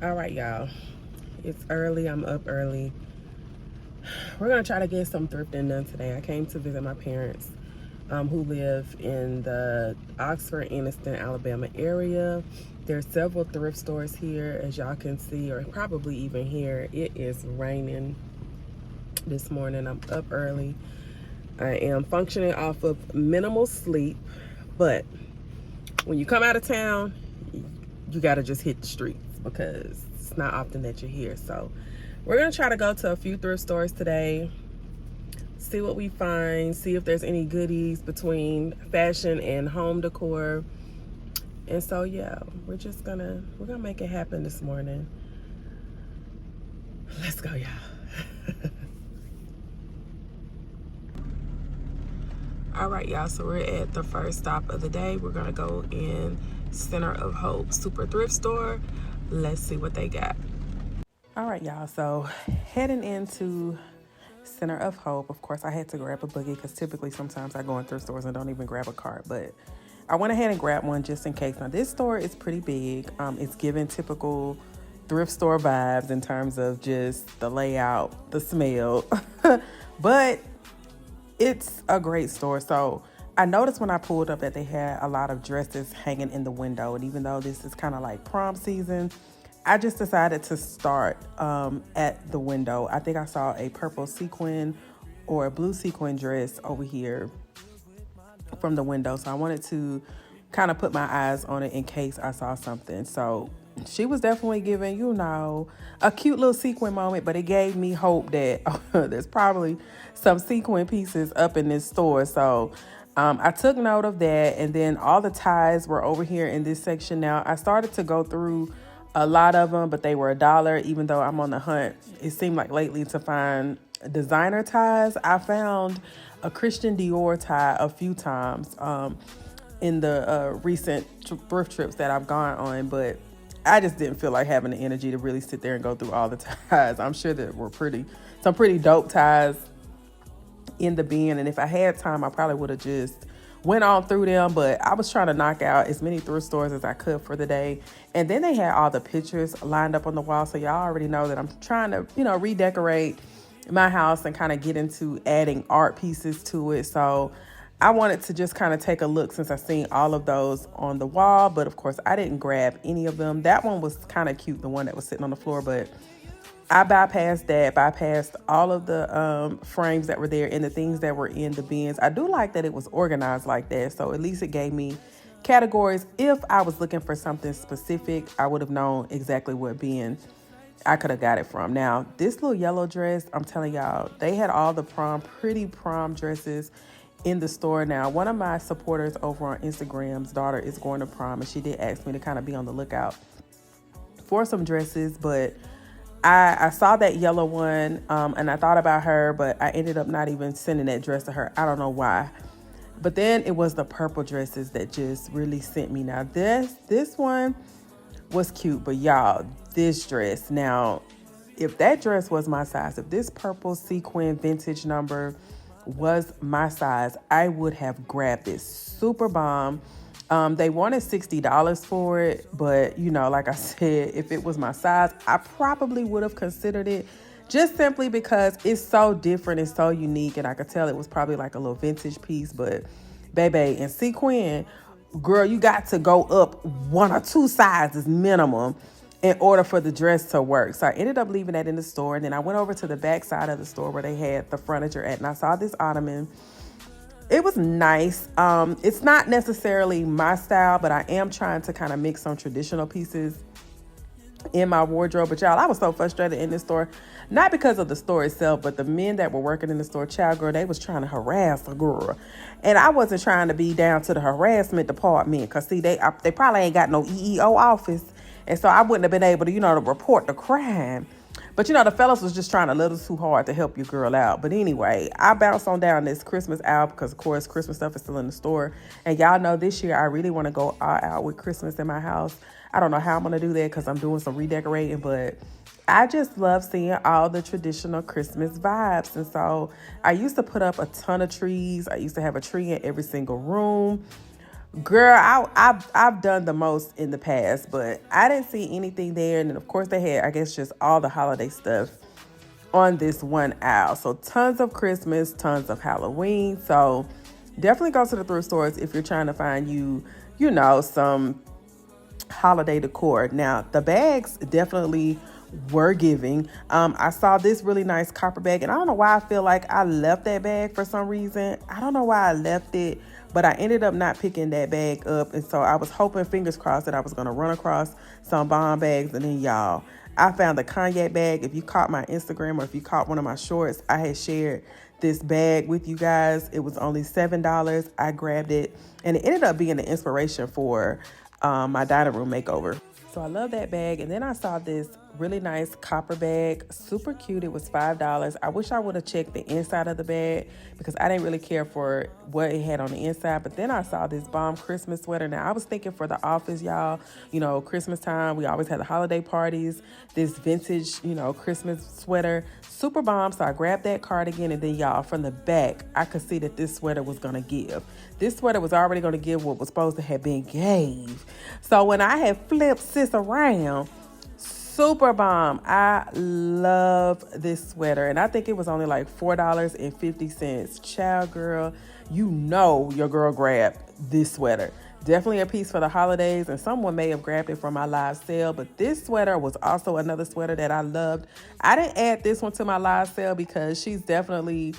All right, y'all. It's early. I'm up early. We're going to try to get some thrifting done today. I came to visit my parents who live in the Oxford, Anniston, Alabama area. There's several thrift stores here, as y'all can see, or probably even hear. It is raining this morning. I'm up early. I am functioning off of minimal sleep, but when you come out of town, you got to just hit the streets because it's not often that you're here. So we're going to try to go to a few thrift stores today, see what we find, see if there's any goodies between fashion and home decor. And so, yeah, we're gonna make it happen this morning. Let's go, y'all. All right, y'all, so we're at the first stop of the day. We're gonna go in Center of Hope Super Thrift Store. Let's see what they got. All right, y'all, so heading into Center of Hope. Of course, I had to grab a boogie because typically sometimes I go in thrift stores and don't even grab a cart, but I went ahead and grabbed one just in case. Now, this store is pretty big. It's giving typical thrift store vibes in terms of just the layout, the smell, but it's a great store. So I noticed when I pulled up that they had a lot of dresses hanging in the window. And even though this is kind of like prom season, I just decided to start at the window. I think I saw a purple sequin or a blue sequin dress over here from the window. So I wanted to kind of put my eyes on it in case I saw something. So she was definitely giving, a cute little sequin moment, but it gave me hope that there's probably some sequin pieces up in this store. So I took note of that. And then all the ties were over here in this section. Now I started to go through a lot of them, but they were $1, even though I'm on the hunt. It seemed like lately to find designer ties. I found a Christian Dior tie a few times in the recent thrift trips that I've gone on, but I just didn't feel like having the energy to really sit there and go through all the ties. I'm sure there were some pretty dope ties in the bin, and if I had time, I probably would have just went on through them, but I was trying to knock out as many thrift stores as I could for the day. And then they had all the pictures lined up on the wall, so y'all already know that I'm trying to, redecorate my house and kind of get into adding art pieces to it. So I wanted to just kind of take a look since I seen all of those on the wall, but of course I didn't grab any of them. That one was kind of cute, the one that was sitting on the floor, but I bypassed all of the frames that were there and the things that were in the bins. I do like that it was organized like that, so at least it gave me categories. If I was looking for something specific, I would have known exactly what bin I could have got it from. Now, this little yellow dress, I'm telling y'all, they had all the pretty prom dresses in the store. Now, one of my supporters over on Instagram's daughter is going to prom, and she did ask me to kind of be on the lookout for some dresses, but I saw that yellow one and I thought about her, but I ended up not even sending that dress to her. I don't know why. But then it was the purple dresses that just really sent me. Now, this one was cute, but y'all, this dress. Now, if that dress was my size, if this purple sequin vintage number was my size, I would have grabbed this. Super bomb. They wanted $60 for it, but like I said, if it was my size, I probably would have considered it, just simply because it's so different and so unique, and I could tell it was probably like a little vintage piece. But baby, in sequin, girl, you got to go up 1 or 2 sizes minimum in order for the dress to work. So I ended up leaving that in the store, and then I went over to the back side of the store where they had the furniture at, and I saw this ottoman. It was nice. It's not necessarily my style, but I am trying to kind of mix some traditional pieces in my wardrobe. But y'all, I was so frustrated in this store, not because of the store itself, but the men that were working in the store, child, girl, they was trying to harass a girl. And I wasn't trying to be down to the harassment department, because see, they probably ain't got no EEO office. And so I wouldn't have been able to, to report the crime. But, the fellas was just trying a little too hard to help your girl out. But anyway, I bounced on down this Christmas aisle because, of course, Christmas stuff is still in the store. And y'all know this year I really want to go all out with Christmas in my house. I don't know how I'm going to do that because I'm doing some redecorating. But I just love seeing all the traditional Christmas vibes. And so I used to put up a ton of trees. I used to have a tree in every single room. Girl, I've done the most in the past, but I didn't see anything there. And then of course they had, I guess, just all the holiday stuff on this one aisle. So tons of Christmas, tons of Halloween. So definitely go to the thrift stores if you're trying to find some holiday decor. Now the bags definitely were giving. I saw this really nice copper bag, and I don't know why I feel like I left that bag for some reason. I don't know why I left it, but I ended up not picking that bag up. And so I was hoping, fingers crossed, that I was going to run across some bomb bags. And then y'all, I found the cognac bag. If you caught my Instagram or if you caught one of my shorts, I had shared this bag with you guys. It was only $7. I grabbed it, and it ended up being the inspiration for my dining room makeover. So I love that bag. And then I saw this really nice copper bag, super cute. It was $5. I wish I would have checked the inside of the bag because I didn't really care for what it had on the inside. But then I saw this bomb Christmas sweater. Now I was thinking for the office, y'all, Christmas time, we always had the holiday parties, this vintage, Christmas sweater, super bomb. So I grabbed that cardigan, and then y'all, from the back, I could see that this sweater was going to give. This sweater was already going to give what was supposed to have been gave. So when I had flipped sis around, super bomb. I love this sweater, and I think it was only like $4.50. Child, girl, your girl grabbed this sweater. Definitely a piece for the holidays, and someone may have grabbed it from my live sale, but this sweater was also another sweater that I loved. I didn't add this one to my live sale because she's definitely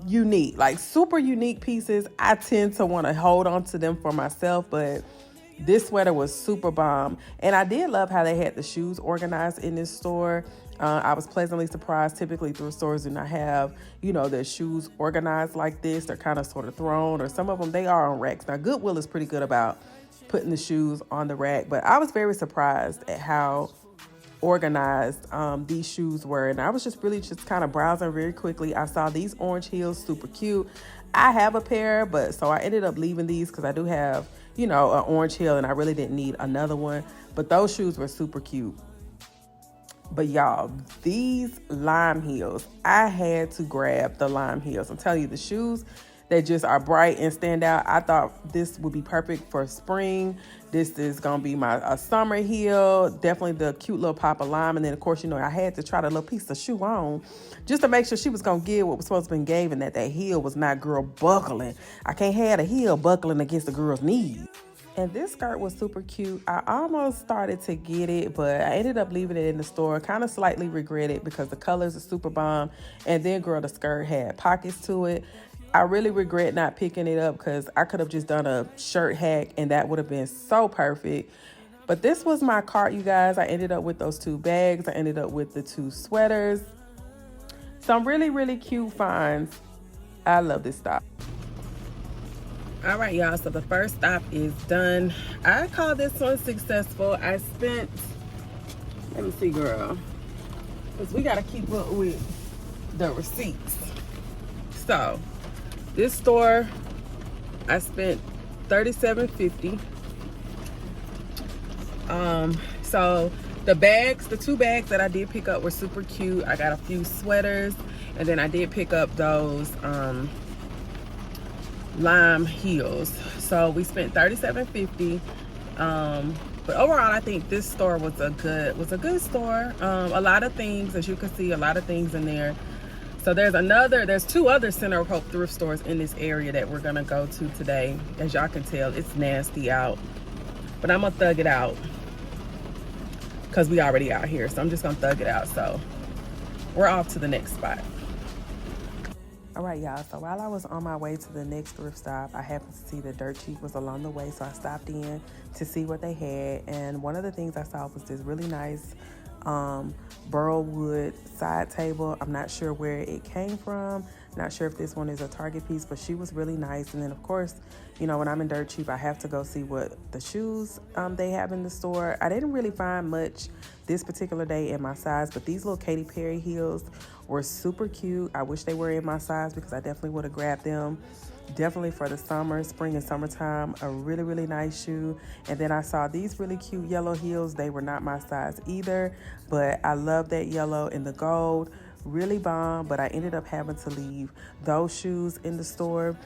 unique, like super unique pieces. I tend to want to hold on to them for myself, but this sweater was super bomb. And I did love how they had the shoes organized in this store. I was pleasantly surprised. Typically thrift stores do not have, their shoes organized like this. They're kind of sort of thrown, or some of them, they are on racks. Now Goodwill is pretty good about putting the shoes on the rack, but I was very surprised at how organized these shoes were. And I was just kind of browsing very quickly. I saw these orange heels, super cute. I have a pair, but so I ended up leaving these because I do have an orange heel, and I really didn't need another one. But those shoes were super cute. But y'all, these lime heels, I had to grab the lime heels. I'm telling you, the shoes that just are bright and stand out. I thought this would be perfect for spring. This is gonna be a summer heel. Definitely the cute little pop of lime. And then of course, I had to try the little piece of shoe on just to make sure she was gonna give what was supposed to be gave, and that heel was not, girl, buckling. I can't have a heel buckling against the girl's knees. And this skirt was super cute. I almost started to get it, but I ended up leaving it in the store. Kind of slightly regret it because the colors are super bomb. And then, girl, the skirt had pockets to it. I really regret not picking it up because I could have just done a shirt hack, and that would have been so perfect. But this was my cart, you guys. I ended up with those 2 bags. I ended up with the 2 sweaters. Some really, really cute finds. I love this stop. All right, y'all, so the first stop is done. I call this one successful. I spent, let me see, girl, because we got to keep up with the receipts. So this store, I spent $37.50. So the 2 bags that I did pick up were super cute. I got a few sweaters, and then I did pick up those lime heels. So we spent $37.50. But overall, I think this store was a good store. A lot of things, as you can see, a lot of things in there. So there's 2 other Center of Hope thrift stores in this area that we're gonna go to today. As y'all can tell, it's nasty out, but I'm gonna thug it out because we already out here. So I'm just gonna thug it out. So we're off to the next spot. All right, y'all, so while I was on my way to the next thrift stop, I happened to see that Dirt Cheap was along the way, so I stopped in to see what they had. And one of the things I saw was this really nice burl wood side table. I'm not sure where it came from. Not sure if this one is a Target piece, but she was really nice. And then of course, when I'm in Dirt Cheap, I have to go see what the shoes they have in the store. I didn't really find much this particular day in my size, but these little Katy Perry heels were super cute. I wish they were in my size because I definitely would have grabbed them. Definitely for the spring and summertime, a really, really nice shoe. And then I saw these really cute yellow heels. They were not my size either, but I love that yellow and the gold. really bomb, but I ended up having to leave those shoes in the store.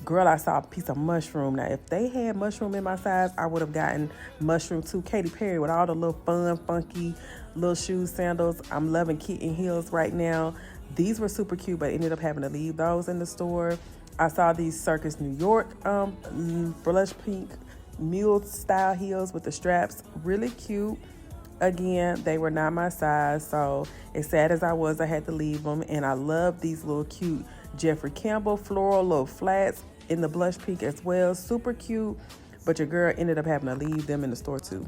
Girl, I saw a piece of mushroom. Now, if they had mushroom in my size, I would have gotten mushroom too. Katy Perry with all the little fun, funky little shoes, sandals. I'm loving kitten heels right now. These were super cute, but I ended up having to leave those in the store. I saw these Circus New York blush pink mule style heels with the straps. Really cute. Again, they were not my size, so as sad as I was, I had to leave them. And I love these little cute Jeffrey Campbell floral little flats in the blush pink as well. Super cute, but your girl ended up having to leave them in the store too.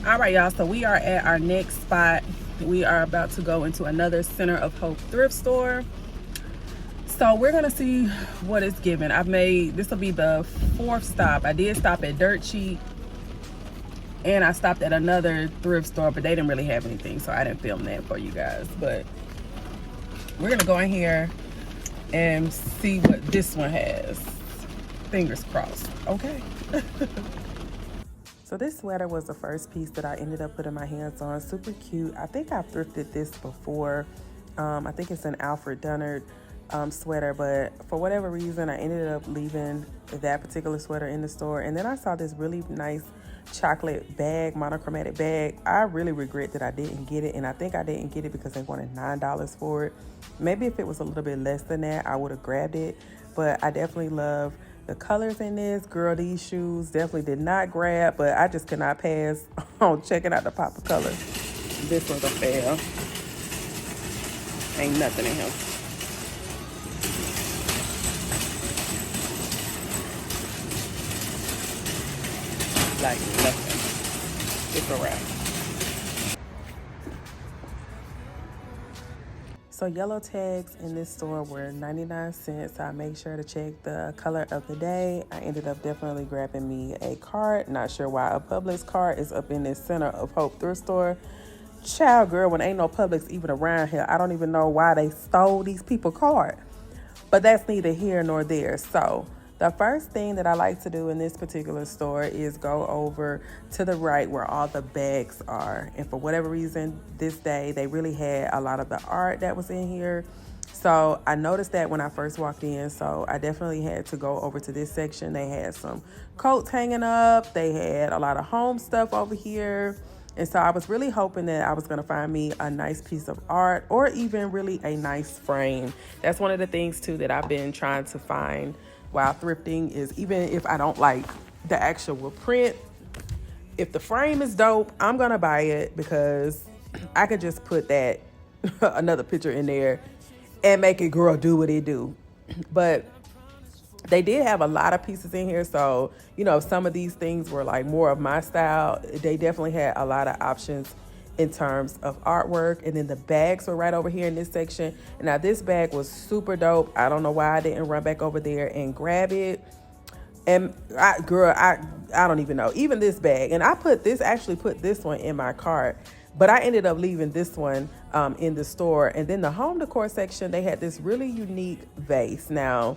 All right, y'all, so we are at our next spot. We are about to go into another Center of Hope thrift store. So we're gonna see what it's giving. This will be the 4th stop. I did stop at Dirt Cheap, and I stopped at another thrift store, but they didn't really have anything, so I didn't film that for you guys. But we're gonna go in here and see what this one has. Fingers crossed, okay? So this sweater was the first piece that I ended up putting my hands on. Super cute. I think I've thrifted this before. I think it's an Alfred Dunnard sweater, but for whatever reason, I ended up leaving that particular sweater in the store. And then I saw this really nice chocolate bag, monochromatic bag. I really regret that I didn't get it, and I think I didn't get it because they wanted $9 for it. Maybe if it was a little bit less than that, I would have grabbed it, but I definitely love the colors in this. Girl, these shoes definitely did not grab, but I just cannot pass on checking out the pop of color. This one's a fail. Ain't nothing in here. Like nothing. It's a wrap. So yellow tags in this store were 99 cents. I made sure to check the color of the day. I ended up definitely grabbing me a cart. Not sure why a Publix cart is up in this Center of Hope thrift store. Child, girl, when ain't no Publix even around here, I don't even know why they stole these people's cart. But that's neither here nor there. So the first thing that I like to do in this particular store is go over to the right where all the bags are. And for whatever reason, this day, they really had a lot of the art that was in here. So I noticed that when I first walked in. So I definitely had to go over to this section. They had some coats hanging up. They had a lot of home stuff over here. And so I was really hoping that I was going to find me a nice piece of art or even really a nice frame. That's one of the things, too, that I've been trying to find while thrifting is even if I don't like the actual print, if the frame is dope, I'm going to buy it because I could just put that another picture in there and make it, girl, do what it do. But they did have a lot of pieces in here. So, you know, some of these things were like more of my style. They definitely had a lot of options in terms of artwork. And then the bags were right over here in this section. And now this bag was super dope. I don't know why I didn't run back over there and grab it. And I don't even know. Even this bag. And I actually put this one in my cart. But I ended up leaving this one in the store. And then the home decor section, they had this really unique vase. Now,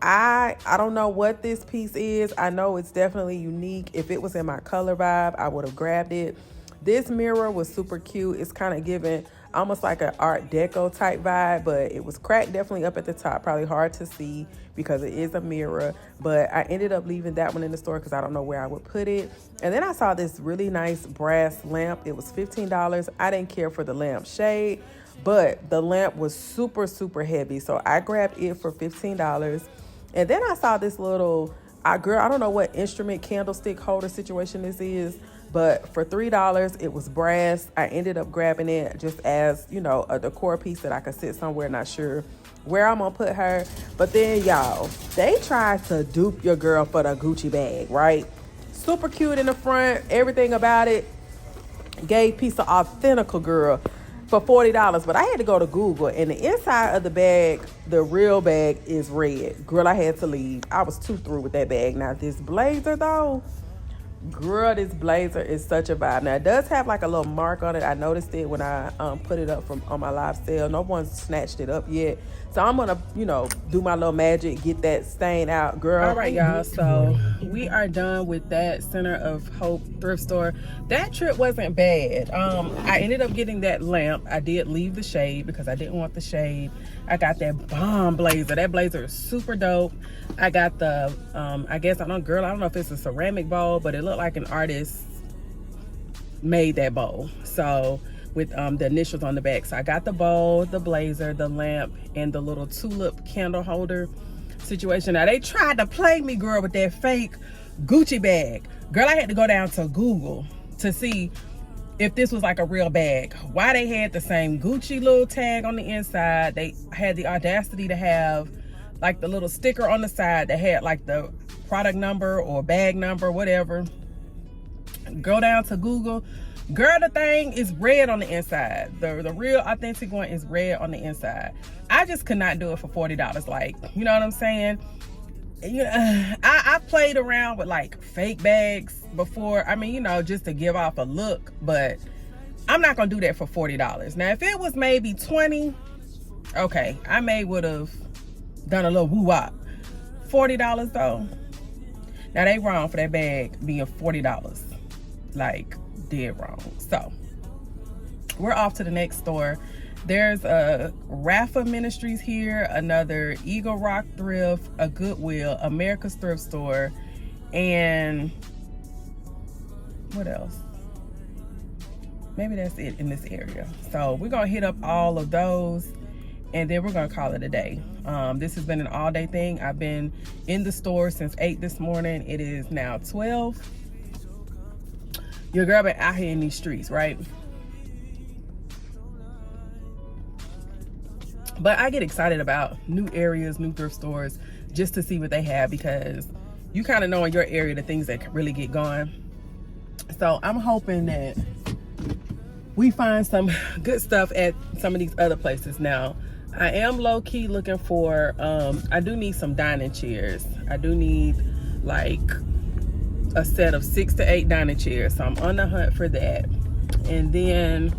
I don't know what this piece is. I know it's definitely unique. If it was in my color vibe, I would have grabbed it. This mirror was super cute. It's kind of giving almost like an Art Deco type vibe, but it was cracked definitely up at the top. Probably hard to see because it is a mirror, but I ended up leaving that one in the store because I don't know where I would put it. And then I saw this really nice brass lamp. It was $15. I didn't care for the lamp shade, but the lamp was super, super heavy. So I grabbed it for $15. And then I saw this little, I don't know what instrument candlestick holder situation this is, but for $3, it was brass. I ended up grabbing it just as, you know, a decor piece that I could sit somewhere, not sure where I'm gonna put her. But then, y'all, they tried to dupe your girl for the Gucci bag, right? Super cute in the front, everything about it. Gave piece of authentical girl for $40, but I had to go to Google, and the inside of the bag, the real bag, is red. Girl, I had to leave. I was too through with that bag. Now, this blazer, though, Girl, this blazer is such a vibe. Now, it does have like a little mark on it. I noticed it when I put it up from on my live sale. No one snatched it up yet. So I'm going to, do my little magic, get that stain out, girl. All right, y'all. So we are done with that Center of Hope thrift store. That trip wasn't bad. I ended up getting that lamp. I did leave the shade because I didn't want the shade. I got that bomb blazer. That blazer is super dope. I got the, I don't know if it's a ceramic bowl, but it looked like an artist made that bowl. So with the initials on the back. So I got the bowl, the blazer, the lamp, and the little tulip candle holder situation. Now they tried to play me, girl, with that fake Gucci bag. Girl, I had to go down to Google to see if this was like a real bag. Why they had the same Gucci little tag on the inside. They had the audacity to have like the little sticker on the side that had like the product number or bag number, whatever. Go down to Google. Girl, the thing is red on the inside. The real authentic one is red on the inside. I just could not do it for $40. Like, you know what I'm saying? I played around with like fake bags before. I mean, just to give off a look, but I'm not gonna do that for $40. Now, if it was maybe $20, okay, I would have done a little woo-wop. $40 though. Now they wrong for that bag being $40. Like, dead wrong. So we're off to the next store. There's a Rafa Ministries here, another Eagle Rock Thrift, a Goodwill, America's Thrift Store, and what else? Maybe that's it in this area. So we're gonna hit up all of those and then we're gonna call it a day. This has been an all-day thing. I've been in the store since 8 this morning. It is now 12. Your girl been out here in these streets, right? But I get excited about new areas, new thrift stores, just to see what they have, because you kind of know in your area the things that can really get going. So I'm hoping that we find some good stuff at some of these other places. Now, I am low-key looking for, I do need some dining chairs. I do need like a set of 6 to 8 dining chairs. So I'm on the hunt for that. And then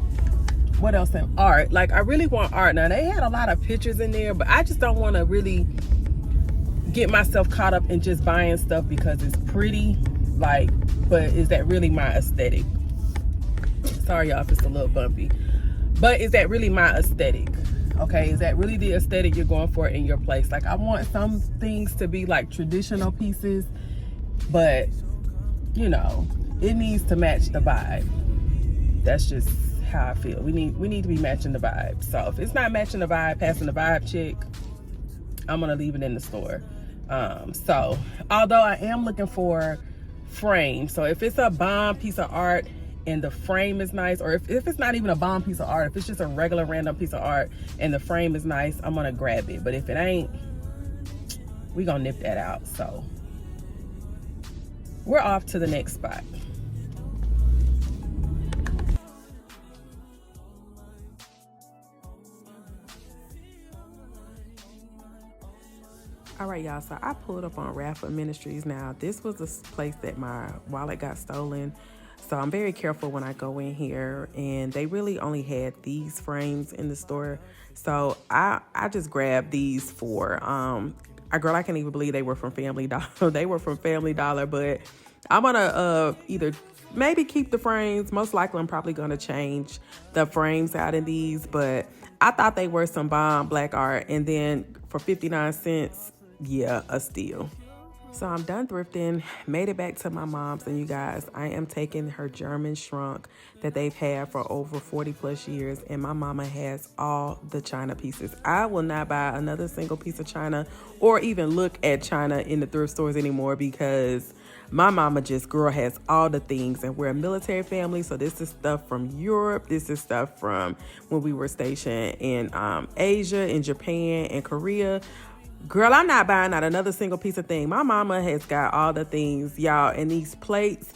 what else? Art. Like, I really want art. Now, they had a lot of pictures in there, but I just don't want to really get myself caught up in just buying stuff because it's pretty. Like, but is that really my aesthetic? Sorry, y'all, if it's a little bumpy. But is that really my aesthetic? Okay, is that really the aesthetic you're going for in your place? Like, I want some things to be like traditional pieces, but it needs to match the vibe. That's just how I feel. We need to be matching the vibe. So if it's not matching the vibe, passing the vibe check, I'm gonna leave it in the store. So although I am looking for frame, so if it's a bomb piece of art and the frame is nice, or if it's not even a bomb piece of art, if it's just a regular random piece of art and the frame is nice, I'm gonna grab it. But if it ain't, we gonna nip that out. So we're off to the next spot. All right, y'all, so I pulled up on Rafa Ministries. Now, this was a place that my wallet got stolen. So I'm very careful when I go in here, and they really only had these frames in the store. So I just grabbed these for, I can't even believe they were from Family Dollar. They were from Family Dollar, but I'm gonna either maybe keep the frames. Most likely I'm probably gonna change the frames out in these, but I thought they were some bomb black art. And then for 59 cents, yeah, a steal. So I'm done thrifting, made it back to my mom's, and you guys, I am taking her German shrunk that they've had for over 40 plus years, and my mama has all the china pieces. I will not buy another single piece of china or even look at china in the thrift stores anymore, because my mama girl has all the things, and we're a military family, so this is stuff from Europe. This is stuff from when we were stationed in Asia, in Japan, and Korea. Girl, I'm not buying out another single piece of thing. My mama has got all the things, y'all, and these plates.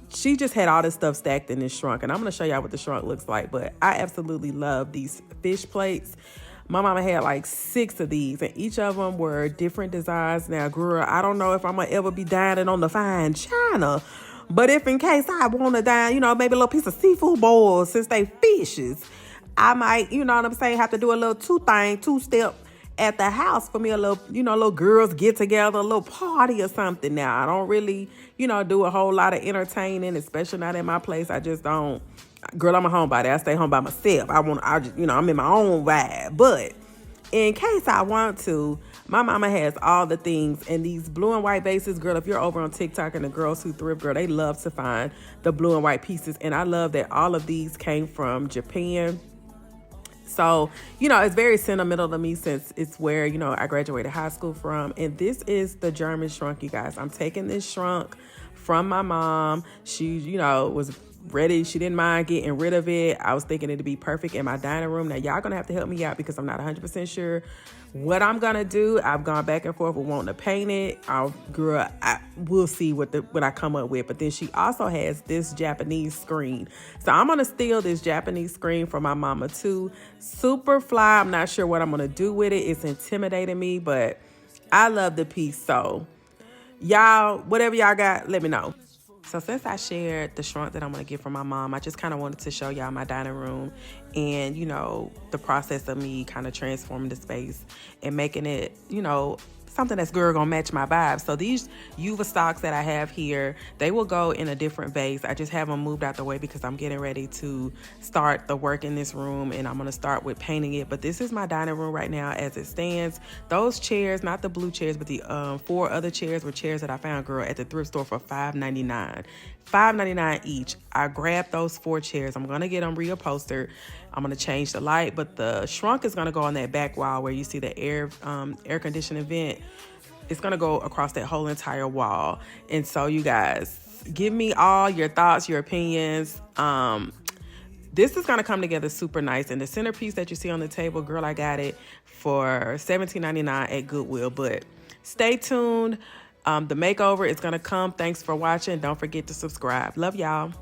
She just had all this stuff stacked in this shrunk, and I'm going to show y'all what the shrunk looks like, but I absolutely love these fish plates. My mama had like 6 of these, and each of them were different designs. Now, girl, I don't know if I'm gonna ever be dining on the fine china, but if in case I want to dine, you know, maybe a little piece of seafood boil since they fishes, I might, you know what I'm saying, have to do a little two-step at the house for me, a little, you know, little girls get together, a little party or something. Now, I don't really, you know, do a whole lot of entertaining, especially not in my place. I just don't. Girl, I'm a homebody. I stay home by myself. I'm in my own vibe. But in case I want to, my mama has all the things. And these blue and white bases, girl, if you're over on TikTok and the girls who thrift, girl, they love to find the blue and white pieces. And I love that all of these came from Japan. So, you know, it's very sentimental to me since it's where, you know, I graduated high school from. And this is the German shrunk, you guys. I'm taking this shrunk from my mom. She, you know, was ready. She didn't mind getting rid of it. I was thinking it'd be perfect in my dining room. Now, y'all gonna have to help me out because I'm not 100% sure what I'm gonna do. I've gone back and forth with wanting to paint it. We'll see what I come up with. But then she also has this Japanese screen. So I'm gonna steal this Japanese screen from my mama too. Super fly. I'm not sure what I'm gonna do with it. It's intimidating me, but I love the piece. So y'all, whatever y'all got, let me know. So since I shared the shrunk that I'm going to get from my mom, I just kind of wanted to show y'all my dining room and, you know, the process of me kind of transforming the space and making it, you know, something that's going to match my vibe. So these Uva stocks that I have here, they will go in a different vase. I just have them moved out the way because I'm getting ready to start the work in this room, and I'm going to start with painting it. But this is my dining room right now as it stands. Those chairs, not the blue chairs, but the 4 other chairs were chairs that I found, girl, at the thrift store for $5.99. $5.99 each. I grabbed those 4 chairs. I'm going to get them reupholstered. I'm going to change the light, but the shrunk is going to go on that back wall where you see the air conditioning vent. It's going to go across that whole entire wall. And so you guys, give me all your thoughts, your opinions. This is going to come together super nice. And the centerpiece that you see on the table, girl, I got it for $17.99 at Goodwill. But stay tuned. The makeover is going to come. Thanks for watching. Don't forget to subscribe. Love y'all.